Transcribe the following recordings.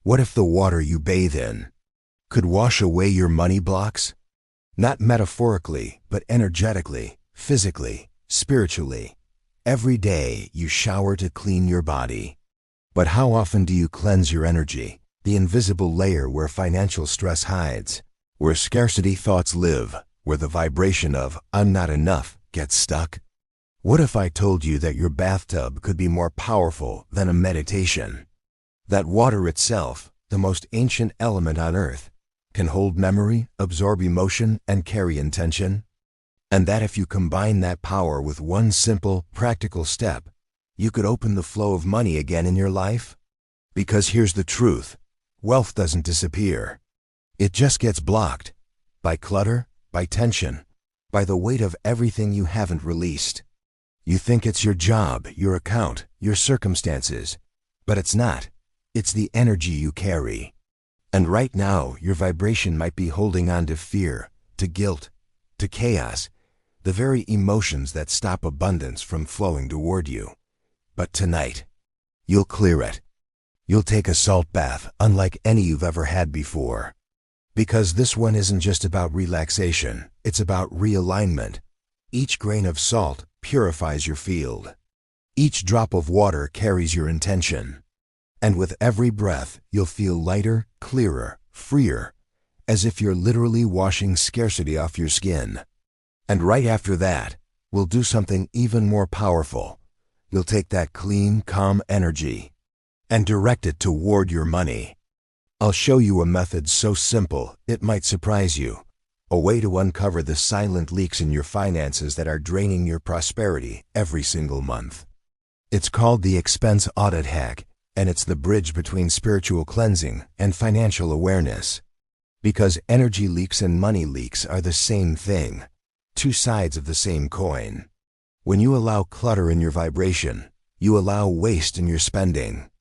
What if the water you bathe in could wash away your money blocks? Not metaphorically, but energetically, physically, spiritually. Every day you shower to clean your body. But how often do you cleanse your energy, the invisible layer where financial stress hides, where scarcity thoughts live, where the vibration of "I'm not enough" gets stuck? What if I told you that your bathtub could be more powerful than a meditation? That water itself, the most ancient element on earth, can hold memory, absorb emotion, and carry intention? And that if you combine that power with one simple, practical step, you could open the flow of money again in your life? Because here's the truth. Wealth doesn't disappear. It just gets blocked. By clutter, by tension, by the weight of everything you haven't released. You think it's your job, your account, your circumstances, but it's not. It's the energy you carry. And right now, your vibration might be holding on to fear, to guilt, to chaos, the very emotions that stop abundance from flowing toward you. But tonight, you'll clear it. You'll take a salt bath unlike any you've ever had before. Because this one isn't just about relaxation, it's about realignment. Each grain of salt purifies your field. Each drop of water carries your intention. And with every breath, you'll feel lighter, clearer, freer, as if you're literally washing scarcity off your skin. And right after that, we'll do something even more powerful. You'll take that clean, calm energy and direct it toward your money. I'll show you a method so simple it might surprise you. A way to uncover the silent leaks in your finances that are draining your prosperity every single month. It's called the expense audit hack, and it's the bridge between spiritual cleansing and financial awareness. Because energy leaks and money leaks are the same thing. Two sides of the same coin. When you allow clutter in your vibration, you allow waste in your spending.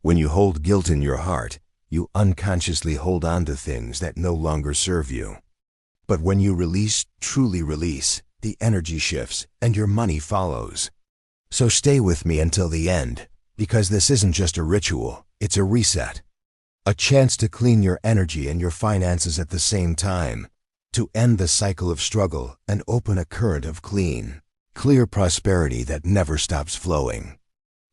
When you hold guilt in your heart, you unconsciously hold on to things that no longer serve you. But when you release, truly release, the energy shifts and your money follows. So stay with me until the end, because this isn't just a ritual, it's a reset. A chance to clean your energy and your finances at the same time. To end the cycle of struggle and open a current of clean, clear prosperity that never stops flowing.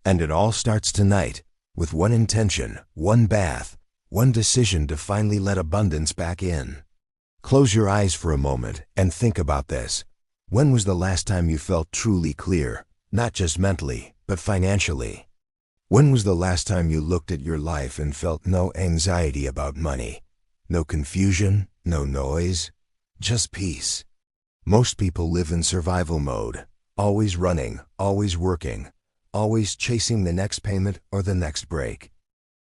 And it all starts tonight, with one intention, one bath, one decision to finally let abundance back in. Close your eyes for a moment and think about this. When was the last time you felt truly clear, not just mentally, but financially? When was the last time you looked at your life and felt no anxiety about money? No confusion, no noise? Just peace. Most people live in survival mode, always running, always working, always chasing the next payment or the next break.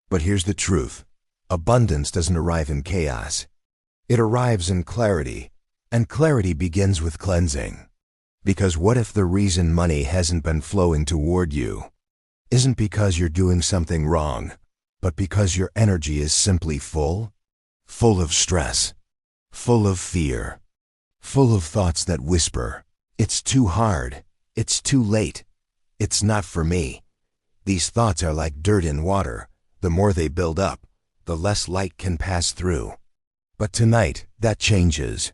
But here's the truth. Abundance doesn't arrive in chaos. It arrives in clarity, and clarity begins with cleansing. Because what if the reason money hasn't been flowing toward you isn't because you're doing something wrong, but because your energy is simply full? Full of stress. Full of fear, full of thoughts that whisper, "It's too hard, it's too late, it's not for me." These thoughts are like dirt in water. The more they build up, the less light can pass through. But tonight, that changes.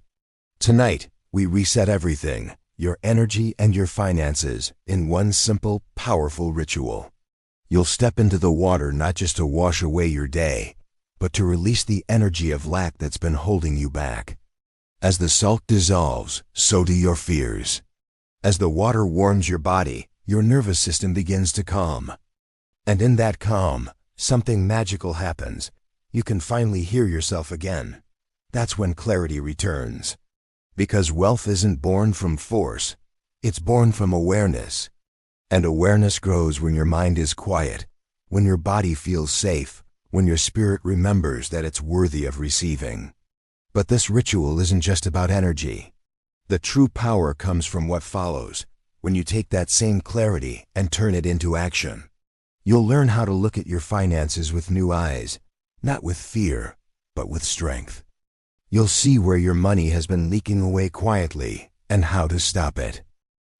Tonight, we reset everything, your energy and your finances, in one simple, powerful ritual. You'll step into the water not just to wash away your day, but to release the energy of lack that's been holding you back. As the salt dissolves, so do your fears. As the water warms your body, your nervous system begins to calm. And in that calm, something magical happens. You can finally hear yourself again. That's when clarity returns. Because wealth isn't born from force, it's born from awareness. And awareness grows when your mind is quiet, when your body feels safe, when your spirit remembers that it's worthy of receiving. But this ritual isn't just about energy. The true power comes from what follows, when you take that same clarity and turn it into action. You'll learn how to look at your finances with new eyes, not with fear, but with strength. You'll see where your money has been leaking away quietly and how to stop it.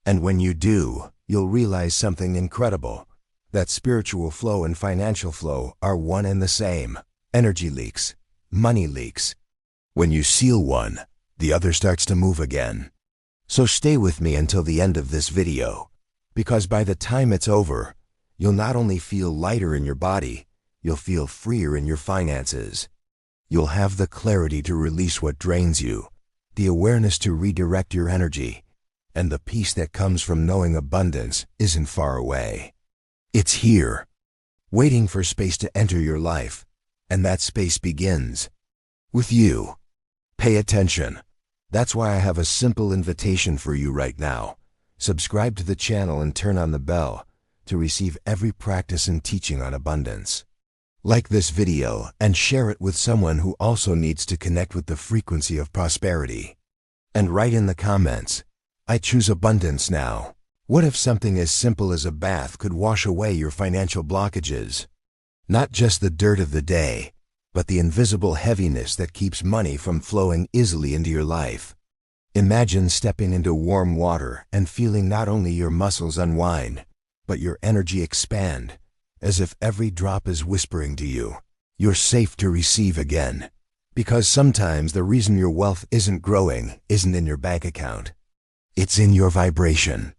And when you do, you'll realize something incredible. That spiritual flow and financial flow are one and the same. energy leaks, money leaks. When you seal one, the other starts to move again. So stay with me until the end of this video, because by the time it's over, you'll not only feel lighter in your body, you'll feel freer in your finances. You'll have the clarity to release what drains you, the awareness to redirect your energy, and the peace that comes from knowing abundance isn't far away. It's here, waiting for space to enter your life, and that space begins with you. Pay attention. That's why I have a simple invitation for you right now. Subscribe to the channel and turn on the bell to receive every practice and teaching on abundance. Like this video and share it with someone who also needs to connect with the frequency of prosperity. And write in the comments, I choose abundance now. What if something as simple as a bath could wash away your financial blockages? Not just the dirt of the day, but the invisible heaviness that keeps money from flowing easily into your life. Imagine stepping into warm water and feeling not only your muscles unwind, but your energy expand, as if every drop is whispering to you, you're safe to receive again. Because sometimes the reason your wealth isn't growing isn't in your bank account. It's in your vibration.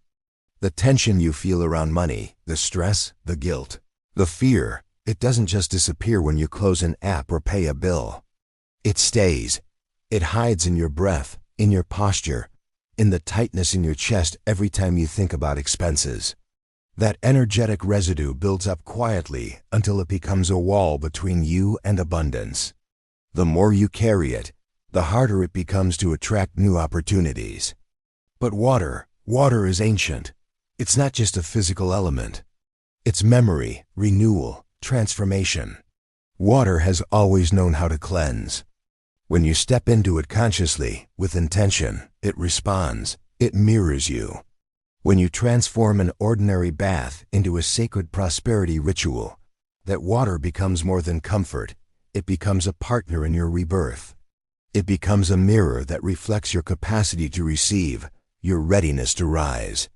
The tension you feel around money, the stress, the guilt, the fear, it doesn't just disappear when you close an app or pay a bill. It stays. It hides in your breath, in your posture, in the tightness in your chest every time you think about expenses. That energetic residue builds up quietly until it becomes a wall between you and abundance. The more you carry it, the harder it becomes to attract new opportunities. But water is ancient. It's not just a physical element. It's memory, renewal, transformation. Water has always known how to cleanse. When you step into it consciously, with intention, it responds, it mirrors you. When you transform an ordinary bath into a sacred prosperity ritual, that water becomes more than comfort, it becomes a partner in your rebirth. It becomes a mirror that reflects your capacity to receive, your readiness to rise.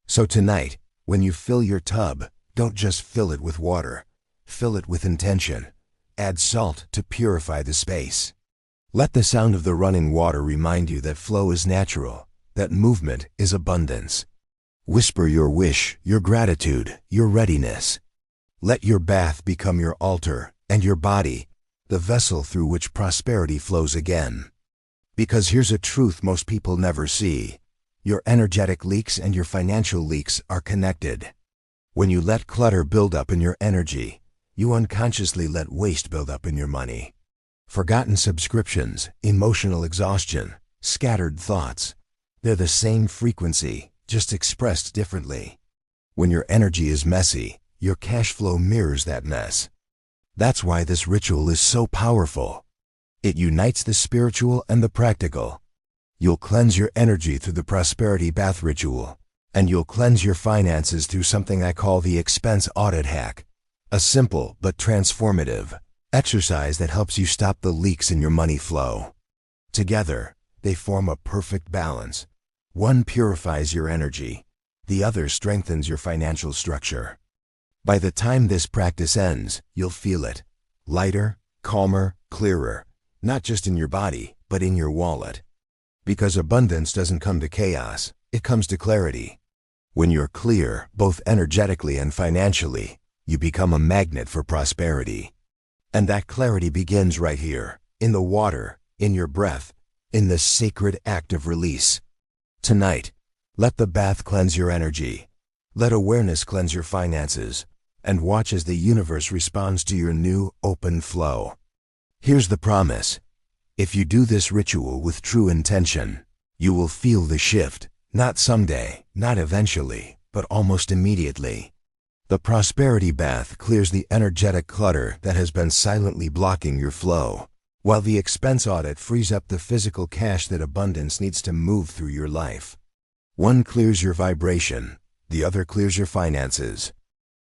So tonight, when you fill your tub, don't just fill it with water. Fill it with intention. Add salt to purify the space. Let the sound of the running water remind you that flow is natural, that movement is abundance. Whisper your wish, your gratitude, your readiness. Let your bath become your altar, and your body, the vessel through which prosperity flows again. Because here's a truth most people never see. Your energetic leaks and your financial leaks are connected. When you let clutter build up in your energy, you unconsciously let waste build up in your money. Forgotten subscriptions, emotional exhaustion, scattered thoughts. They're the same frequency, just expressed differently. When your energy is messy, your cash flow mirrors that mess. That's why this ritual is so powerful. It unites the spiritual and the practical. You'll cleanse your energy through the prosperity bath ritual, and you'll cleanse your finances through something I call the expense audit hack. A simple but transformative exercise that helps you stop the leaks in your money flow. Together, they form a perfect balance. One purifies your energy, the other strengthens your financial structure. By the time this practice ends, you'll feel it. Lighter, calmer, clearer, not just in your body, but in your wallet. Because abundance doesn't come to chaos, it comes to clarity. When you're clear, both energetically and financially, you become a magnet for prosperity. And that clarity begins right here, in the water, in your breath, in the sacred act of release. Tonight, let the bath cleanse your energy. Let awareness cleanse your finances, and watch as the universe responds to your new, open flow. Here's the promise. If you do this ritual with true intention, you will feel the shift, not someday, not eventually, but almost immediately. The prosperity bath clears the energetic clutter that has been silently blocking your flow, while the expense audit frees up the physical cash that abundance needs to move through your life. One clears your vibration, the other clears your finances.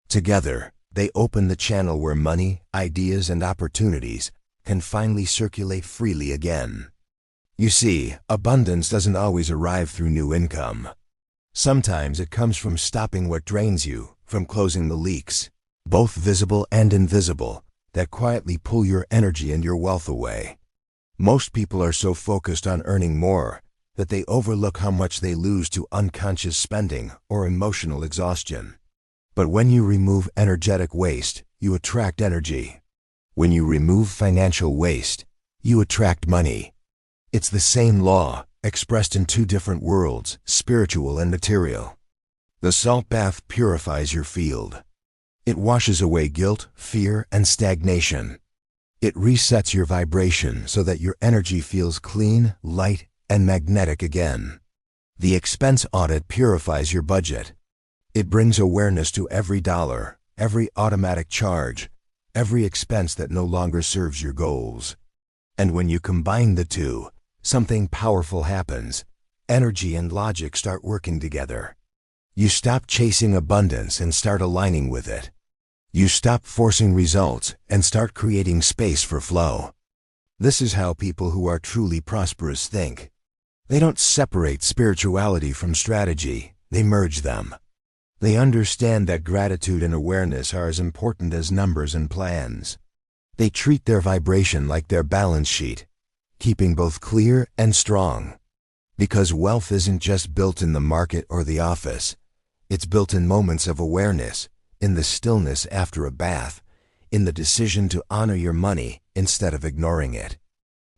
Together, they open the channel where money, ideas, and opportunities can finally circulate freely again. You see, abundance doesn't always arrive through new income. Sometimes it comes from stopping what drains you, from closing the leaks, both visible and invisible, that quietly pull your energy and your wealth away. Most people are so focused on earning more that they overlook how much they lose to unconscious spending or emotional exhaustion. But when you remove energetic waste, you attract energy. When you remove financial waste, you attract money. It's the same law, expressed in two different worlds, spiritual and material. The salt bath purifies your field. It washes away guilt, fear, and stagnation. It resets your vibration so that your energy feels clean, light, and magnetic again. The expense audit purifies your budget. It brings awareness to every dollar, every automatic charge, every expense that no longer serves your goals. And when you combine the two, something powerful happens. Energy and logic start working together. You stop chasing abundance and start aligning with it. You stop forcing results and start creating space for flow. This is how people who are truly prosperous think. They don't separate spirituality from strategy, they merge them. They understand that gratitude and awareness are as important as numbers and plans. They treat their vibration like their balance sheet, keeping both clear and strong. Because wealth isn't just built in the market or the office. It's built in moments of awareness, in the stillness after a bath, in the decision to honor your money instead of ignoring it.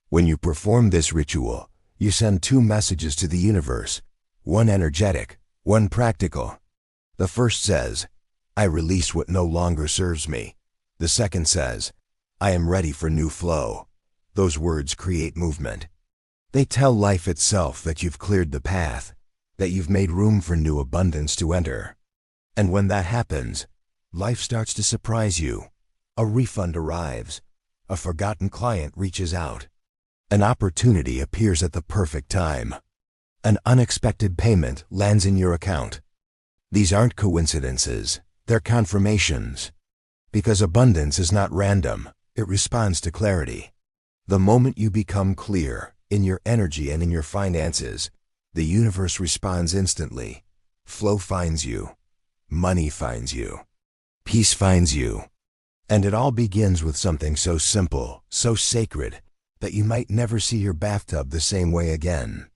When you perform this ritual, you send two messages to the universe, one energetic, one practical. The first says, I release what no longer serves me. The second says, I am ready for new flow. Those words create movement. They tell life itself that you've cleared the path, that you've made room for new abundance to enter. And when that happens, life starts to surprise you. A refund arrives. A forgotten client reaches out. An opportunity appears at the perfect time. An unexpected payment lands in your account. These aren't coincidences, they're confirmations. Because abundance is not random, it responds to clarity. The moment you become clear, in your energy and in your finances, the universe responds instantly. Flow finds you. Money finds you. Peace finds you. And it all begins with something so simple, so sacred, that you might never see your bathtub the same way again.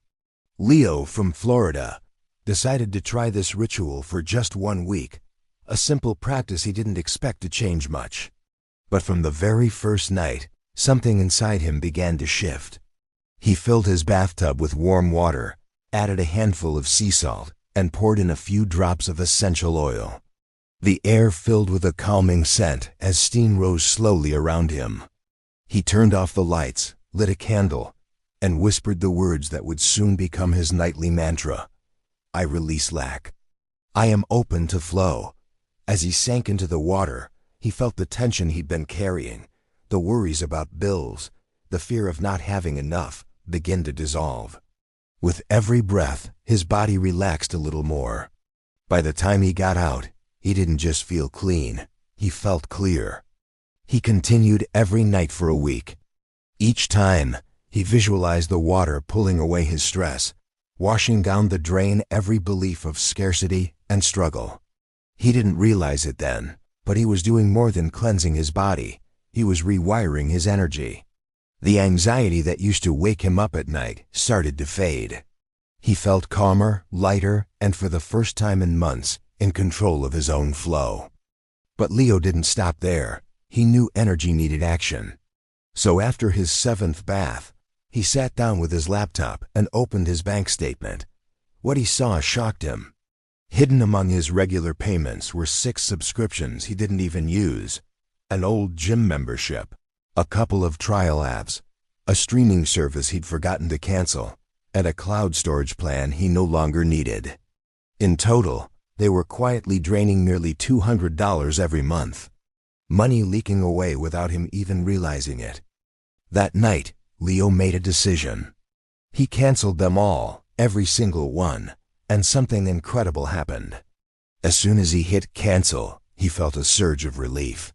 Leo from Florida decided to try this ritual for just 1 week, a simple practice he didn't expect to change much. But from the very first night, something inside him began to shift. He filled his bathtub with warm water, added a handful of sea salt, and poured in a few drops of essential oil. The air filled with a calming scent as steam rose slowly around him. He turned off the lights, lit a candle, and whispered the words that would soon become his nightly mantra. I release lack. I am open to flow. As he sank into the water, he felt the tension he'd been carrying, the worries about bills, the fear of not having enough, begin to dissolve. With every breath, his body relaxed a little more. By the time he got out, he didn't just feel clean, he felt clear. He continued every night for a week. Each time, he visualized the water pulling away his stress, washing down the drain every belief of scarcity and struggle. He didn't realize it then, but he was doing more than cleansing his body. He was rewiring his energy. The anxiety that used to wake him up at night started to fade. He felt calmer, lighter, and for the first time in months, in control of his own flow. But Leo didn't stop there. He knew energy needed action. So after his 7th bath, he sat down with his laptop and opened his bank statement. What he saw shocked him. Hidden among his regular payments were 6 subscriptions he didn't even use, an old gym membership, a couple of trial apps, a streaming service he'd forgotten to cancel, and a cloud storage plan he no longer needed. In total, they were quietly draining nearly $200 every month. Money leaking away without him even realizing it. That night, Leo made a decision. He canceled them all, every single one, and something incredible happened. As soon as he hit cancel, he felt a surge of relief.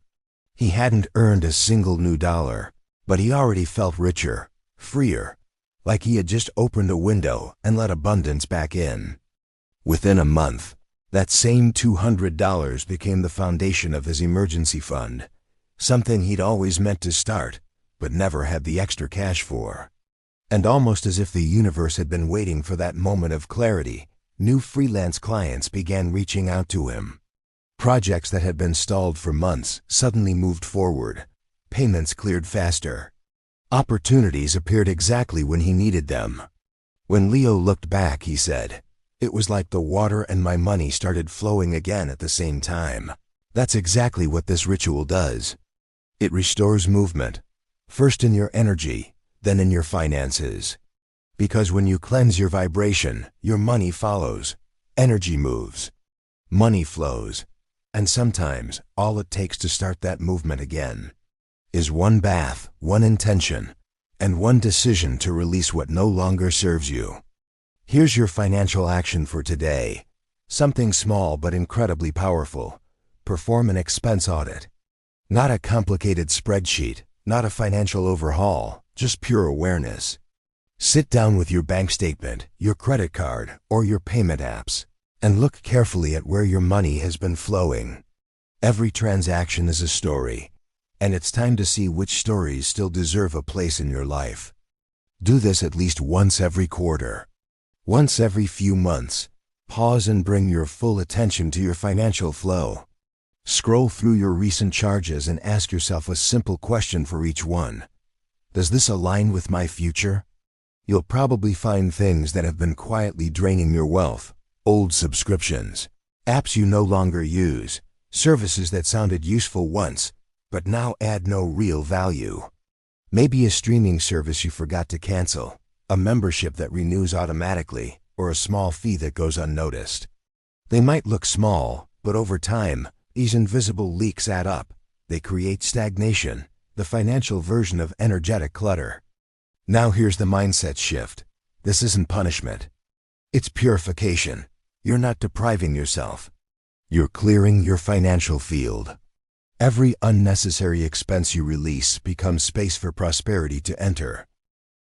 He hadn't earned a single new dollar, but he already felt richer, freer, like he had just opened a window and let abundance back in. Within a month, that same $200 became the foundation of his emergency fund, something he'd always meant to start, but never had the extra cash for. And almost as if the universe had been waiting for that moment of clarity, new freelance clients began reaching out to him. Projects that had been stalled for months suddenly moved forward. Payments cleared faster. Opportunities appeared exactly when he needed them. When Leo looked back, he said, "It was like the water and my money started flowing again at the same time." That's exactly what this ritual does. It restores movement, first in your energy, then in your finances. Because when you cleanse your vibration, your money follows. Energy moves. Money flows. And sometimes, all it takes to start that movement again is one bath, one intention, and one decision to release what no longer serves you. Here's your financial action for today. Something small but incredibly powerful. Perform an expense audit. Not a complicated spreadsheet, not a financial overhaul, just pure awareness. Sit down with your bank statement, your credit card, or your payment apps, and look carefully at where your money has been flowing. Every transaction is a story, and it's time to see which stories still deserve a place in your life. Do this at least once every quarter. Once every few months, pause and bring your full attention to your financial flow. Scroll through your recent charges and ask yourself a simple question for each one. Does this align with my future? You'll probably find things that have been quietly draining your wealth. Old subscriptions, apps you no longer use, services that sounded useful once, but now add no real value. Maybe a streaming service you forgot to cancel, a membership that renews automatically, or a small fee that goes unnoticed. They might look small, but over time, these invisible leaks add up. They create stagnation, the financial version of energetic clutter. Now here's the mindset shift. This isn't punishment. It's purification. You're not depriving yourself. You're clearing your financial field. Every unnecessary expense you release becomes space for prosperity to enter.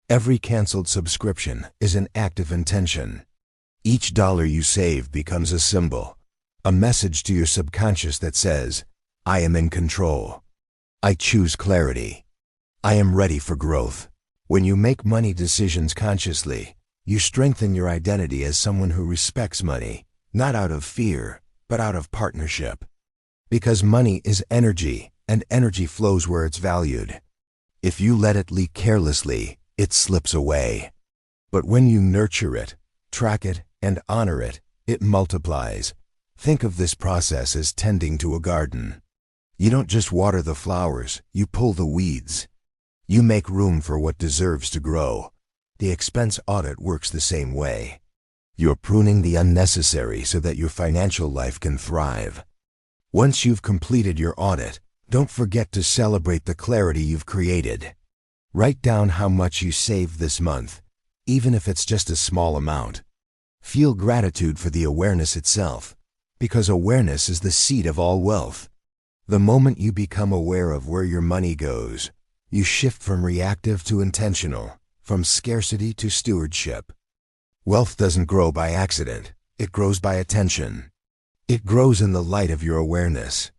Every canceled subscription is an act of intention. Each dollar you save becomes a symbol, a message to your subconscious that says, "I am in control. I choose clarity. I am ready for growth." When you make money decisions consciously, you strengthen your identity as someone who respects money, not out of fear, but out of partnership. Because money is energy, and energy flows where it's valued. If you let it leak carelessly, it slips away. But when you nurture it, track it, and honor it, it multiplies. Think of this process as tending to a garden. You don't just water the flowers, you pull the weeds. You make room for what deserves to grow. The expense audit works the same way. You're pruning the unnecessary so that your financial life can thrive. Once you've completed your audit, don't forget to celebrate the clarity you've created. Write down how much you saved this month, even if it's just a small amount. Feel gratitude for the awareness itself, because awareness is the seed of all wealth. The moment you become aware of where your money goes, you shift from reactive to intentional, from scarcity to stewardship. Wealth doesn't grow by accident, it grows by attention. It grows in the light of your awareness.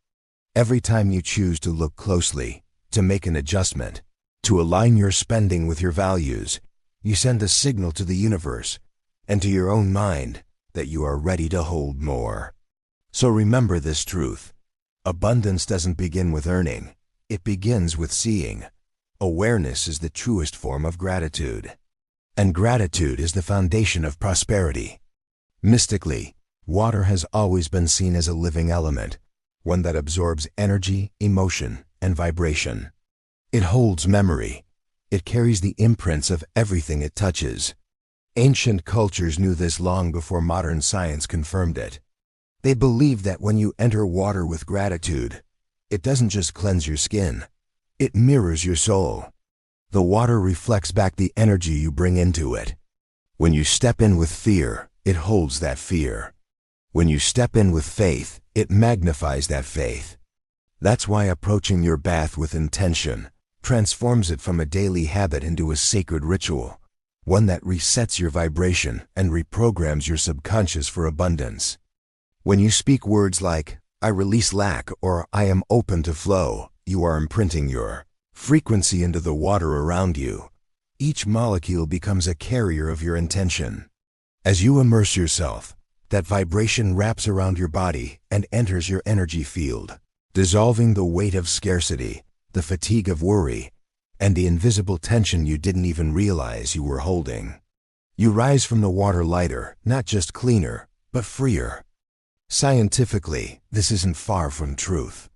Every time you choose to look closely, to make an adjustment, to align your spending with your values, you send a signal to the universe and to your own mind that you are ready to hold more. So remember this truth. Abundance doesn't begin with earning, it begins with seeing. Awareness is the truest form of gratitude. And gratitude is the foundation of prosperity. Mystically, water has always been seen as a living element, one that absorbs energy, emotion, and vibration. It holds memory. It carries the imprints of everything it touches. Ancient cultures knew this long before modern science confirmed it. They believed that when you enter water with gratitude, it doesn't just cleanse your skin, it mirrors your soul. The water reflects back the energy you bring into it. When you step in with fear, it holds that fear. When you step in with faith, it magnifies that faith. That's why approaching your bath with intention transforms it from a daily habit into a sacred ritual, one that resets your vibration and reprograms your subconscious for abundance. When you speak words like, "I release lack," or "I am open to flow," you are imprinting your frequency into the water around you. Each molecule becomes a carrier of your intention. As you immerse yourself, that vibration wraps around your body and enters your energy field, dissolving the weight of scarcity, the fatigue of worry, and the invisible tension you didn't even realize you were holding. You rise from the water lighter, not just cleaner, but freer. Scientifically, this isn't far from truth.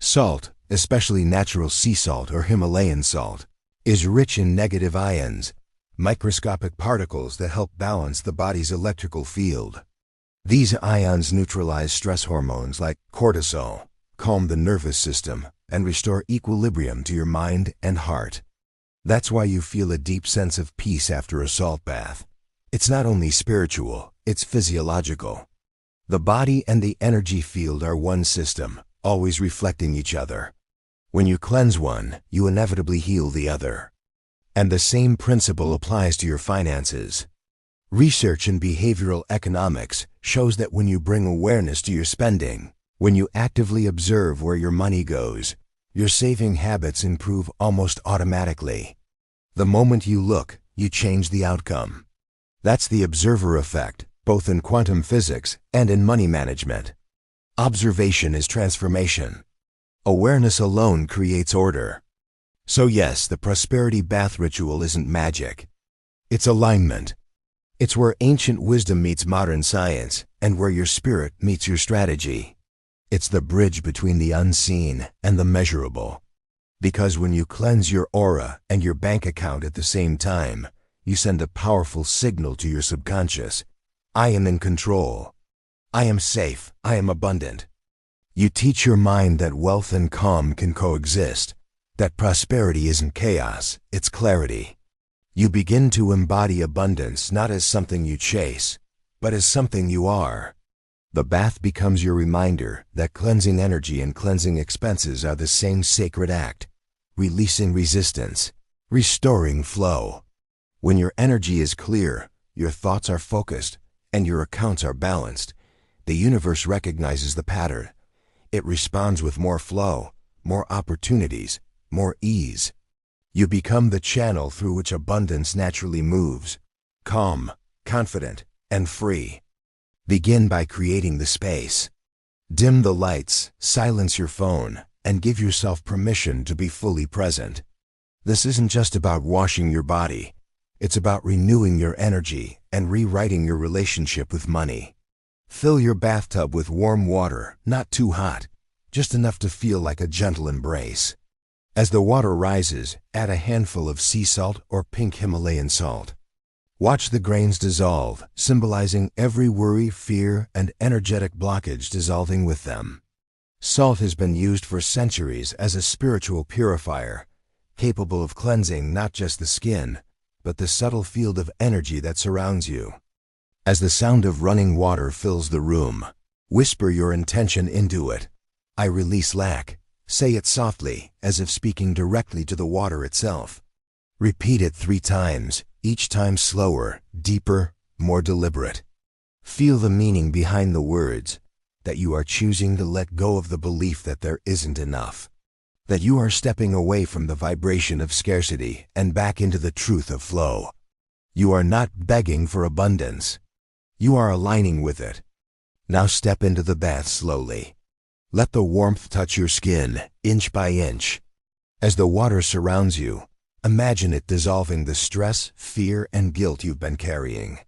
Salt, especially natural sea salt or Himalayan salt, is rich in negative ions, microscopic particles that help balance the body's electrical field. These ions neutralize stress hormones like cortisol, calm the nervous system, and restore equilibrium to your mind and heart. That's why you feel a deep sense of peace after a salt bath. It's not only spiritual, it's physiological. The body and the energy field are one system, always reflecting each other. When you cleanse one, you inevitably heal the other. And the same principle applies to your finances. Research in behavioral economics shows that when you bring awareness to your spending, when you actively observe where your money goes, your saving habits improve almost automatically. The moment you look, you change the outcome. That's the observer effect, both in quantum physics and in money management. Observation is transformation. Awareness alone creates order. So yes, the prosperity bath ritual isn't magic. It's alignment. It's where ancient wisdom meets modern science and where your spirit meets your strategy. It's the bridge between the unseen and the measurable. Because when you cleanse your aura and your bank account at the same time, you send a powerful signal to your subconscious. I am in control. I am safe. I am abundant. You teach your mind that wealth and calm can coexist, that prosperity isn't chaos, it's clarity. You begin to embody abundance not as something you chase, but as something you are. The bath becomes your reminder that cleansing energy and cleansing expenses are the same sacred act, releasing resistance, restoring flow. When your energy is clear, your thoughts are focused, and your accounts are balanced, the universe recognizes the pattern. It responds with more flow, more opportunities, more ease. You become the channel through which abundance naturally moves, calm, confident, and free. Begin by creating the space. Dim the lights, silence your phone, and give yourself permission to be fully present. This isn't just about washing your body. It's about renewing your energy and rewriting your relationship with money. Fill your bathtub with warm water, not too hot, just enough to feel like a gentle embrace. As the water rises, add a handful of sea salt or pink Himalayan salt. Watch the grains dissolve, symbolizing every worry, fear, and energetic blockage dissolving with them. Salt has been used for centuries as a spiritual purifier, capable of cleansing not just the skin, but the subtle field of energy that surrounds you. As the sound of running water fills the room, whisper your intention into it. I release lack. Say it softly, as if speaking directly to the water itself. Repeat it 3 times, each time slower, deeper, more deliberate. Feel the meaning behind the words, that you are choosing to let go of the belief that there isn't enough, that you are stepping away from the vibration of scarcity and back into the truth of flow. You are not begging for abundance. You are aligning with it. Now step into the bath slowly. Let the warmth touch your skin, inch by inch. As the water surrounds you, imagine it dissolving the stress, fear, and guilt you've been carrying.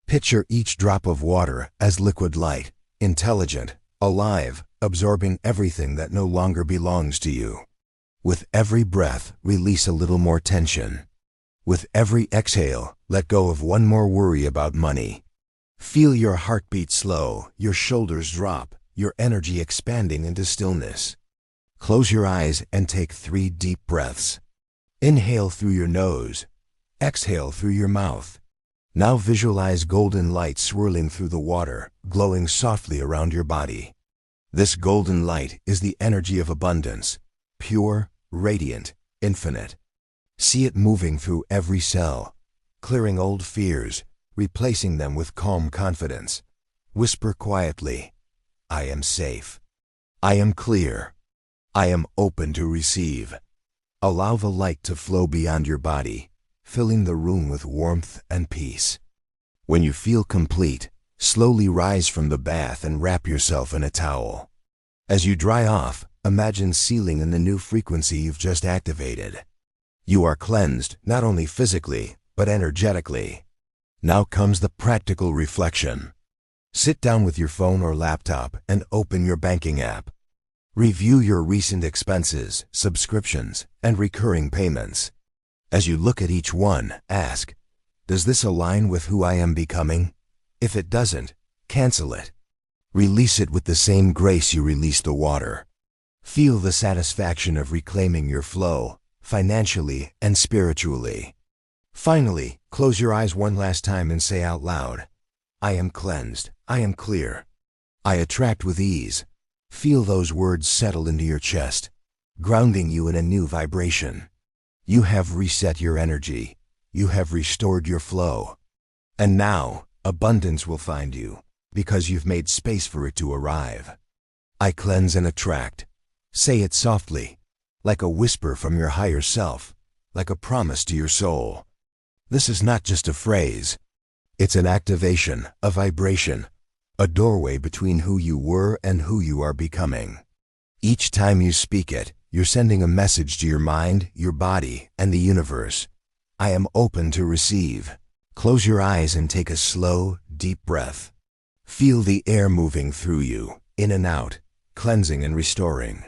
Picture each drop of water as liquid light, intelligent, alive, absorbing everything that no longer belongs to you. With every breath, release a little more tension. With every exhale, let go of one more worry about money. Feel your heartbeat slow, your shoulders drop, your energy expanding into stillness. Close your eyes and take 3 deep breaths. Inhale through your nose. Exhale through your mouth. Now visualize golden light swirling through the water, glowing softly around your body. This golden light is the energy of abundance, pure, radiant, infinite. See it moving through every cell, clearing old fears, replacing them with calm confidence. Whisper quietly, I am safe. I am clear. I am open to receive. Allow the light to flow beyond your body, filling the room with warmth and peace. When you feel complete, slowly rise from the bath and wrap yourself in a towel. As you dry off, imagine sealing in the new frequency you've just activated. You are cleansed, not only physically, but energetically. Now comes the practical reflection. Sit down with your phone or laptop and open your banking app. Review your recent expenses, subscriptions, and recurring payments. As you look at each one, ask, does this align with who I am becoming? If it doesn't, cancel it. Release it with the same grace you release the water. Feel the satisfaction of reclaiming your flow, financially and spiritually. Finally, close your eyes one last time and say out loud, I am cleansed, I am clear. I attract with ease. Feel those words settle into your chest, grounding you in a new vibration. You have reset your energy. You have restored your flow. And now, abundance will find you, because you've made space for it to arrive. I cleanse and attract. Say it softly, like a whisper from your higher self, like a promise to your soul. This is not just a phrase. It's an activation, a vibration, a doorway between who you were and who you are becoming. Each time you speak it, you're sending a message to your mind, your body, and the universe. I am open to receive. Close your eyes and take a slow, deep breath. Feel the air moving through you, in and out, cleansing and restoring.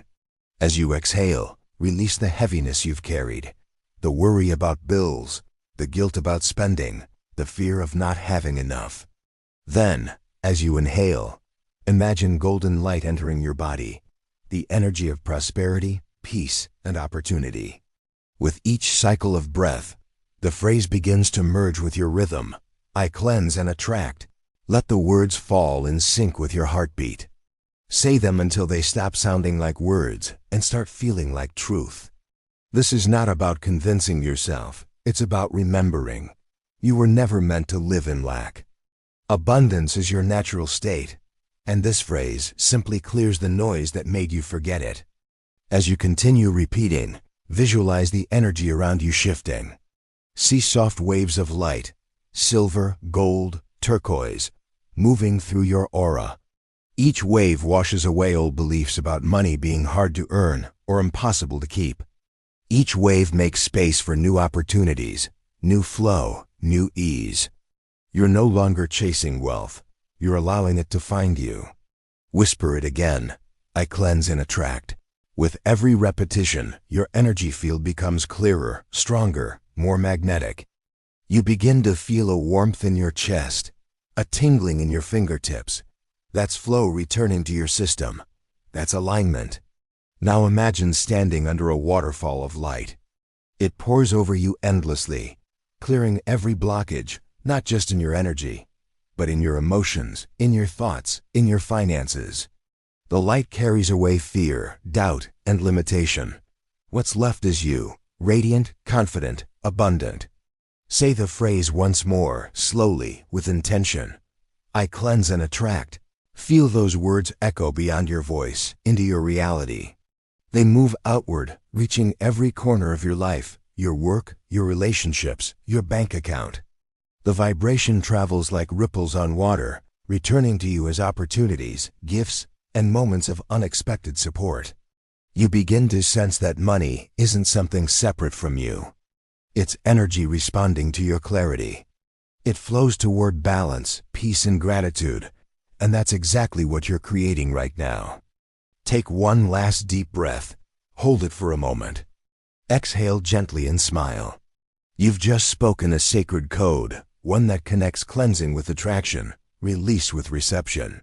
As you exhale, release the heaviness you've carried, the worry about bills, the guilt about spending, the fear of not having enough. Then, as you inhale, imagine golden light entering your body, the energy of prosperity, peace, and opportunity. With each cycle of breath, the phrase begins to merge with your rhythm. I cleanse and attract. Let the words fall in sync with your heartbeat. Say them until they stop sounding like words and start feeling like truth. This is not about convincing yourself. It's about remembering. You were never meant to live in lack. Abundance is your natural state, and this phrase simply clears the noise that made you forget it. As you continue repeating, visualize the energy around you shifting. See soft waves of light, silver, gold, turquoise, moving through your aura. Each wave washes away old beliefs about money being hard to earn or impossible to keep. Each wave makes space for new opportunities, new flow, new ease. You're no longer chasing wealth. You're allowing it to find you. Whisper it again. I cleanse and attract. With every repetition, your energy field becomes clearer, stronger, more magnetic. You begin to feel a warmth in your chest, a tingling in your fingertips. That's flow returning to your system. That's alignment. Now imagine standing under a waterfall of light. It pours over you endlessly, clearing every blockage, not just in your energy, but in your emotions, in your thoughts, in your finances. The light carries away fear, doubt, and limitation. What's left is you, radiant, confident, abundant. Say the phrase once more, slowly, with intention. I cleanse and attract. Feel those words echo beyond your voice, into your reality. They move outward, reaching every corner of your life, your work, your relationships, your bank account. The vibration travels like ripples on water, returning to you as opportunities, gifts, and moments of unexpected support. You begin to sense that money isn't something separate from you. It's energy responding to your clarity. It flows toward balance, peace, and gratitude, and that's exactly what you're creating right now. Take one last deep breath. Hold it for a moment. Exhale gently and smile. You've just spoken a sacred code, one that connects cleansing with attraction, release with reception.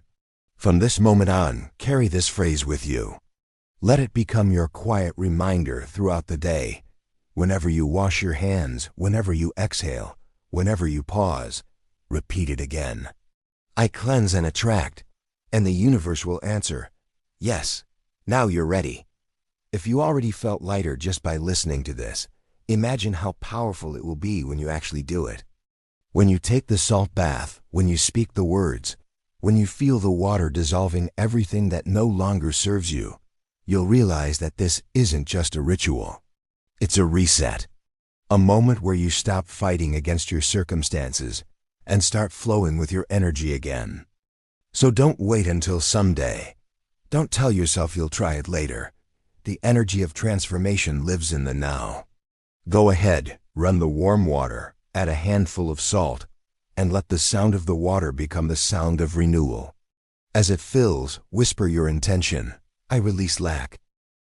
From this moment on, carry this phrase with you. Let it become your quiet reminder throughout the day. Whenever you wash your hands, whenever you exhale, whenever you pause, repeat it again. I cleanse and attract, and the universe will answer, yes, now you're ready. If you already felt lighter just by listening to this, imagine how powerful it will be when you actually do it. When you take the salt bath, when you speak the words, when you feel the water dissolving everything that no longer serves you, you'll realize that this isn't just a ritual. It's a reset. A moment where you stop fighting against your circumstances and start flowing with your energy again. So don't wait until someday. Don't tell yourself you'll try it later. The energy of transformation lives in the now. Go ahead, run the warm water, add a handful of salt, and let the sound of the water become the sound of renewal. As it fills, whisper your intention. I release lack.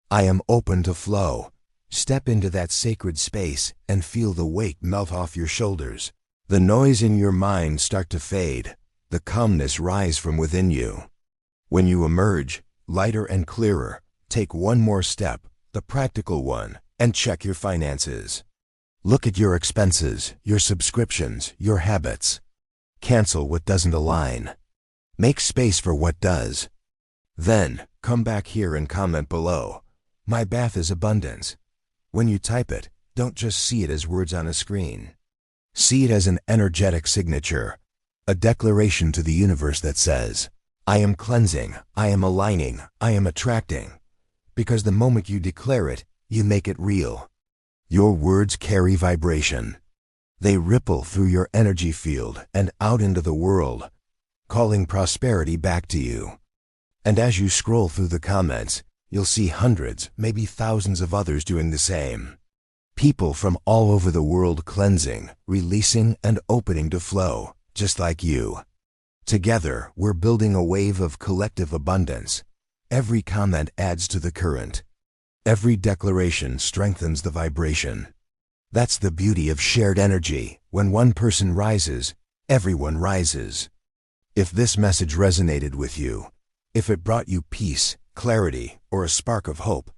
I am open to flow. Step into that sacred space and feel the weight melt off your shoulders. The noise in your mind start to fade. The calmness rise from within you. When you emerge, lighter and clearer, take one more step, the practical one, and check your finances. Look at your expenses, your subscriptions, your habits. Cancel what doesn't align. Make space for what does. Then, come back here and comment below. My bath is abundance. When you type it, don't just see it as words on a screen. See it as an energetic signature, a declaration to the universe that says, I am cleansing, I am aligning, I am attracting. Because the moment you declare it, you make it real. Your words carry vibration. They ripple through your energy field and out into the world, calling prosperity back to you. And as you scroll through the comments, you'll see hundreds, maybe thousands of others doing the same. People from all over the world cleansing, releasing, and opening to flow, just like you. Together, we're building a wave of collective abundance. Every comment adds to the current. Every declaration strengthens the vibration. That's the beauty of shared energy. When one person rises, everyone rises. If this message resonated with you, if it brought you peace, clarity, or a spark of hope,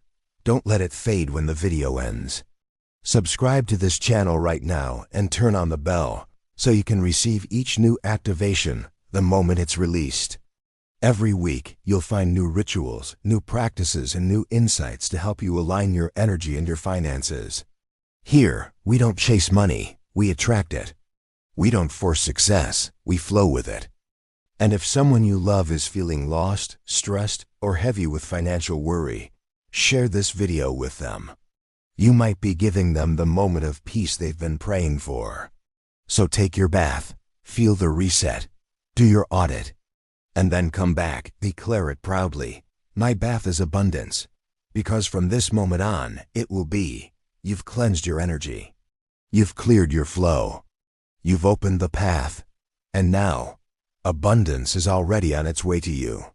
don't let it fade when the video ends. Subscribe to this channel right now and turn on the bell so you can receive each new activation the moment it's released. Every week, you'll find new rituals, new practices, and new insights to help you align your energy and your finances. Here, we don't chase money, we attract it. We don't force success, we flow with it. And if someone you love is feeling lost, stressed, or heavy with financial worry, share this video with them. You might be giving them the moment of peace they've been praying for. So take your bath, feel the reset, do your audit, and then come back, declare it proudly. My bath is abundance. Because from this moment on, it will be. You've cleansed your energy. You've cleared your flow. You've opened the path. And now, abundance is already on its way to you.